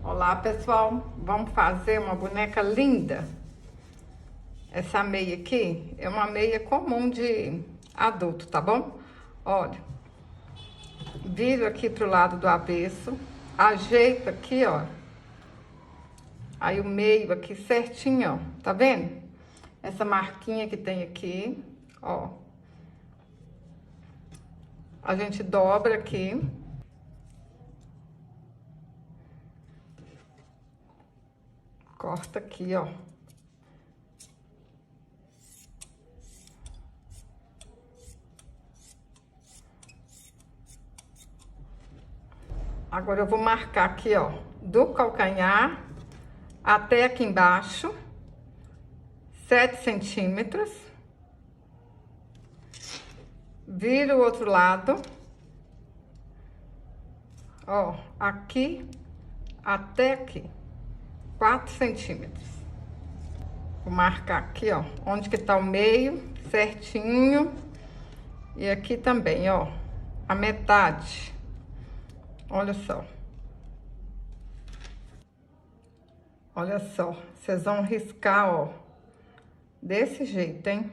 Olá, pessoal, vamos fazer uma boneca linda. Essa meia aqui é uma meia comum de adulto, tá bom? Olha, viro aqui pro lado do avesso, ajeito aqui, ó. Aí o meio aqui certinho, ó, tá vendo? Essa marquinha que tem aqui, ó. A gente dobra aqui. Corta aqui, ó. Agora eu vou marcar aqui, ó, do calcanhar até aqui embaixo, 7 centímetros. Viro o outro lado. Ó, aqui até aqui, 4 centímetros. Vou marcar aqui, ó, onde que tá o meio, certinho. E aqui também, ó, a metade. Olha só. Olha só, vocês vão riscar, ó, desse jeito, hein?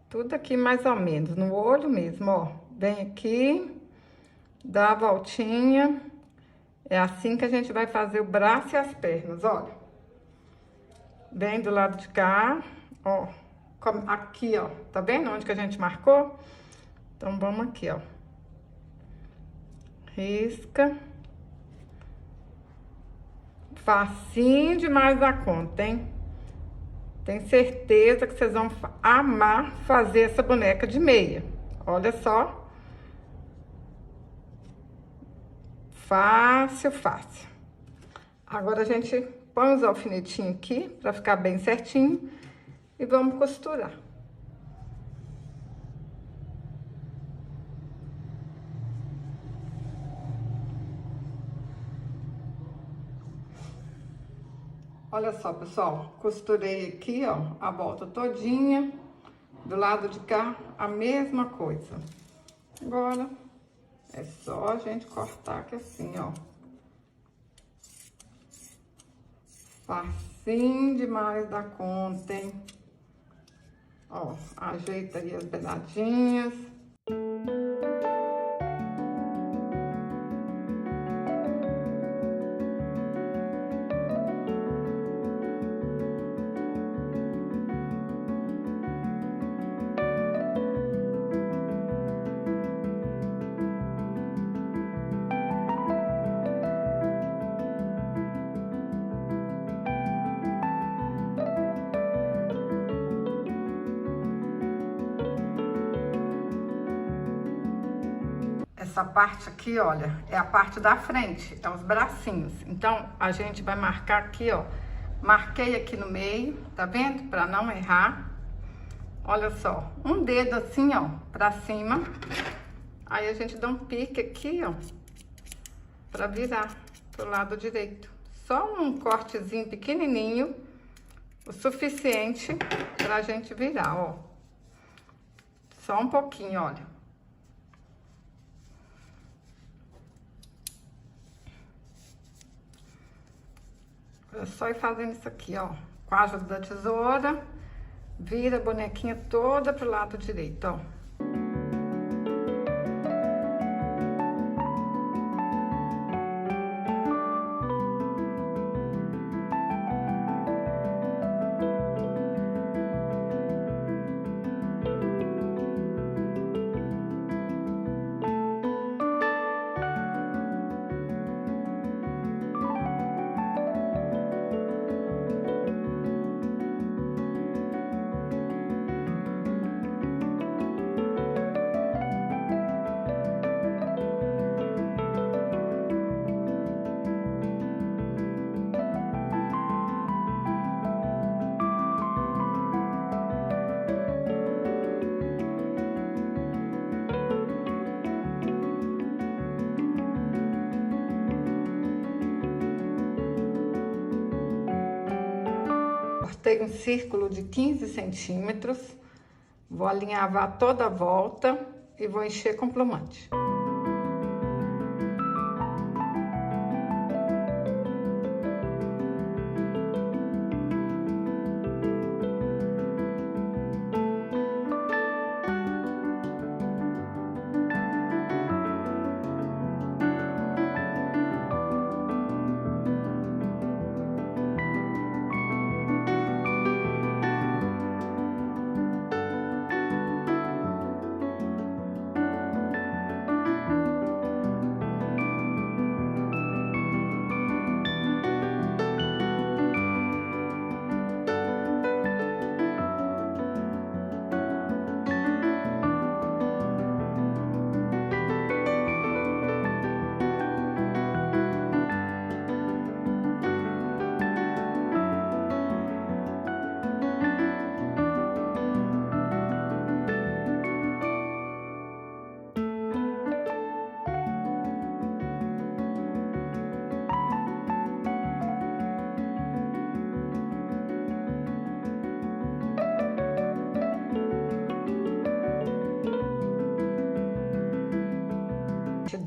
Tudo aqui mais ou menos, no olho mesmo, ó. Vem aqui, dá a voltinha. É assim que a gente vai fazer o braço e as pernas, olha. Vem do lado de cá, ó. Aqui, ó, tá vendo onde que a gente marcou? Então, vamos aqui, ó. Risca. Facinho demais da conta, hein? Tenho certeza que vocês vão amar fazer essa boneca de meia. Olha só. Fácil, fácil. Agora a gente põe os alfinetinhos aqui pra ficar bem certinho e vamos costurar. Olha só, pessoal, costurei aqui, ó, a volta todinha. Do lado de cá, a mesma coisa. Agora, é só a gente cortar aqui assim, ó. Facinho demais da conta, hein? Ó, ajeita aí as beiradinhas. Essa parte aqui, olha, é a parte da frente, é os bracinhos. Então, a gente vai marcar aqui, ó. Marquei aqui no meio, tá vendo? Pra não errar. Olha só, um dedo assim, ó, pra cima. Aí a gente dá um pique aqui, ó, pra virar pro lado direito. Só um cortezinho pequenininho, o suficiente pra gente virar, ó. Só um pouquinho, olha. É só ir fazendo isso aqui, ó, com a ajuda da tesoura, vira a bonequinha toda pro lado direito, ó. Cortei um círculo de 15 centímetros, vou alinhavar toda a volta e vou encher com plumante.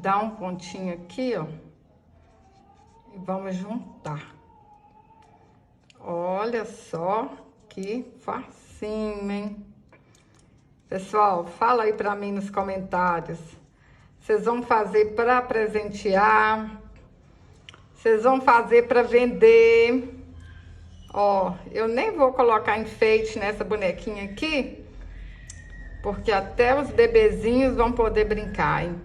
dar um pontinho aqui, ó. E vamos juntar. Olha só que facinho, hein? Pessoal, fala aí pra mim nos comentários. Vocês vão fazer para presentear? Vocês vão fazer para vender? Ó, eu nem vou colocar enfeite nessa bonequinha aqui, porque até os bebezinhos vão poder brincar, hein?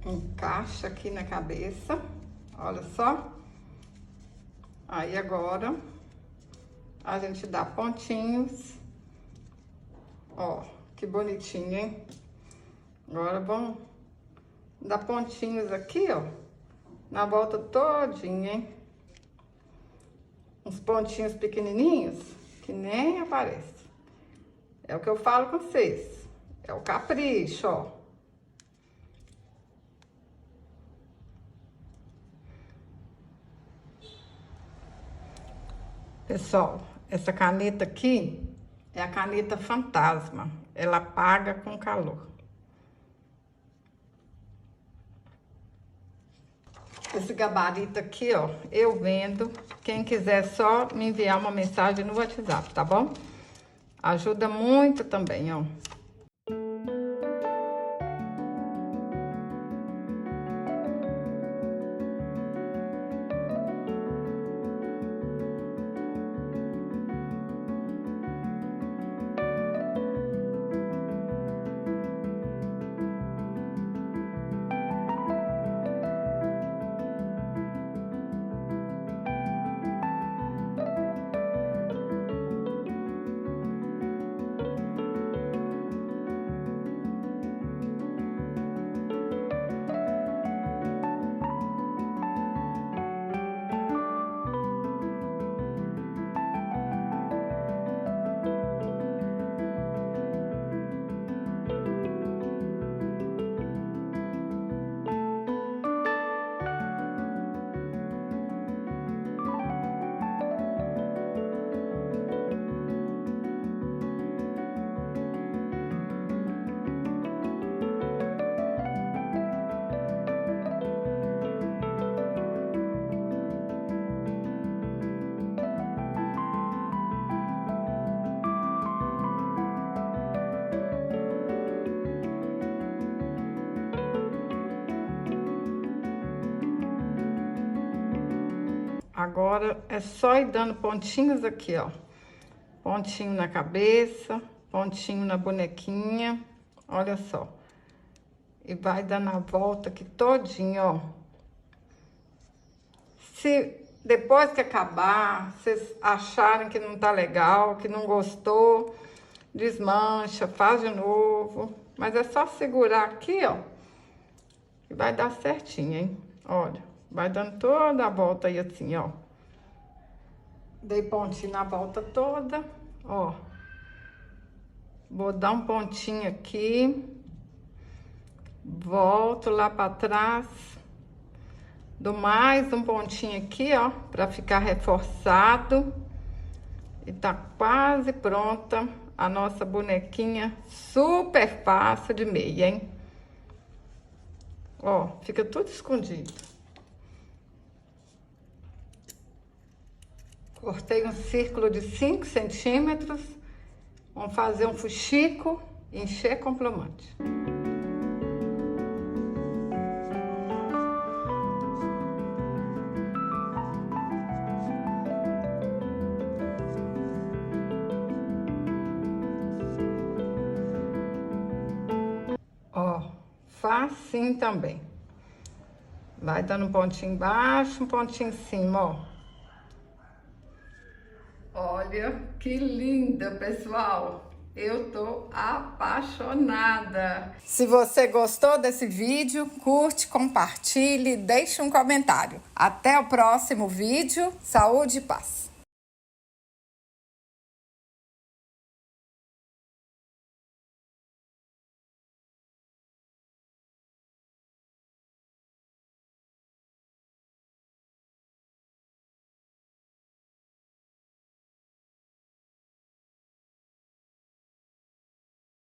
Encaixa aqui na cabeça, olha só. Aí agora a gente dá pontinhos, ó, que bonitinho, hein? Agora vamos dar pontinhos aqui, ó, na volta todinha, hein? Uns pontinhos pequenininhos que nem aparece. É o que eu falo com vocês, é o capricho, ó. Pessoal, essa caneta aqui é a caneta fantasma. Ela apaga com calor. Esse gabarito aqui, ó, eu vendo. Quem quiser só me enviar uma mensagem no WhatsApp, tá bom? Ajuda muito também, ó. Agora é só ir dando pontinhos aqui, ó. Pontinho na cabeça, pontinho na bonequinha, olha só. E vai dando a volta aqui todinho, ó. Se depois que acabar, vocês acharem que não tá legal, que não gostou, desmancha, faz de novo. Mas é só segurar aqui, ó, e vai dar certinho, hein? Olha. Vai dando toda a volta aí assim, ó. Dei pontinho na volta toda, ó. Vou dar um pontinho aqui. Volto lá pra trás. Dou mais um pontinho aqui, ó, pra ficar reforçado. E tá quase pronta a nossa bonequinha super fácil de meia, hein? Ó, fica tudo escondido. Cortei um círculo de 5 centímetros. Vamos fazer um fuxico e encher com plumante. Ó, facinho também. Vai dando um pontinho embaixo, um pontinho em cima, ó. Olha que linda, pessoal! Eu tô apaixonada! Se você gostou desse vídeo, curte, compartilhe, deixe um comentário. Até o próximo vídeo. Saúde e paz!